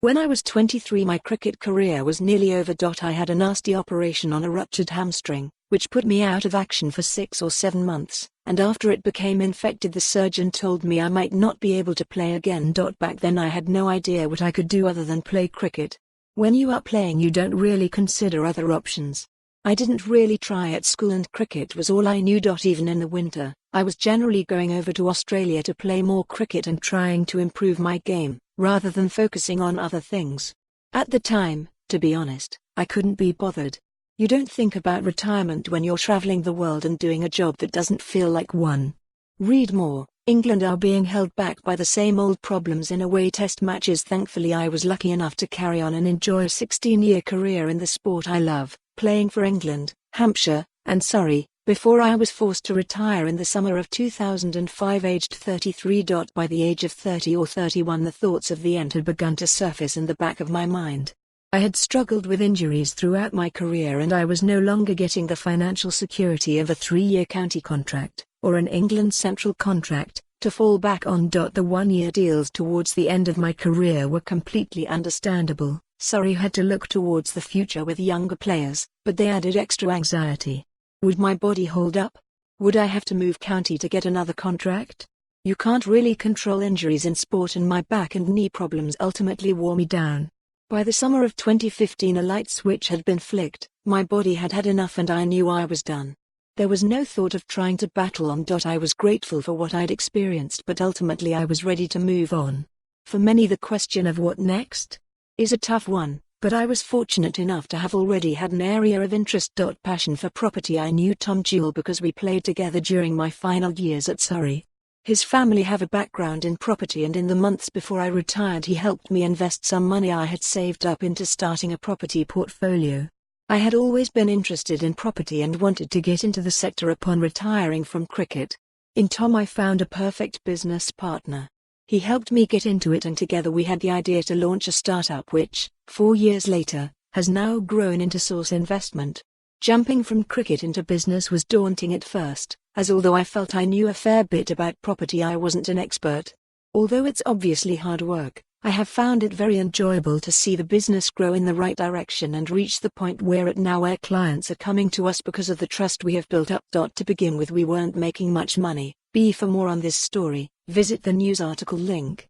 When I was 23, my cricket career was nearly over. I had a nasty operation on a ruptured hamstring, which put me out of action for 6 or 7 months, and after it became infected, the surgeon told me I might not be able to play again. Back then I had no idea what I could do other than play cricket. When you are playing, you don't really consider other options. I didn't really try at school, and cricket was all I knew. Even in the winter, I was generally going over to Australia to play more cricket and trying to improve my game, rather than focusing on other things. At the time, to be honest, I couldn't be bothered. You don't think about retirement when you're traveling the world and doing a job that doesn't feel like one. Read more. England are being held back by the same old problems in away test matches. Thankfully, I was lucky enough to carry on and enjoy a 16-year career in the sport I love, playing for England, Hampshire, and Surrey, before I was forced to retire in the summer of 2005, aged 33. By the age of 30 or 31, the thoughts of the end had begun to surface in the back of my mind. I had struggled with injuries throughout my career, and I was no longer getting the financial security of a 3-year county contract, or an England Central contract, to fall back on. The 1-year deals towards the end of my career were completely understandable. Surrey had to look towards the future with younger players, but they added extra anxiety. Would my body hold up? Would I have to move county to get another contract? You can't really control injuries in sport, and my back and knee problems ultimately wore me down. By the summer of 2015, a light switch had been flicked. My body had had enough, and I knew I was done. There was no thought of trying to battle on. I was grateful for what I'd experienced, but ultimately I was ready to move on. For many, the question of what next is a tough one, but I was fortunate enough to have already had an area of interest. Passion for property. I knew Tom Jewell because we played together during my final years at Surrey. His family have a background in property, and in the months before I retired, he helped me invest some money I had saved up into starting a property portfolio. I had always been interested in property and wanted to get into the sector upon retiring from cricket. In Tom, I found a perfect business partner. He helped me get into it, and together we had the idea to launch a startup which, 4 years later, has now grown into Source Investment. Jumping from cricket into business was daunting at first, as although I felt I knew a fair bit about property, I wasn't an expert. Although it's obviously hard work, I have found it very enjoyable to see the business grow in the right direction and reach the point where clients are coming to us because of the trust we have built up. To begin with, we weren't making much money. For more on this story, visit the news article link.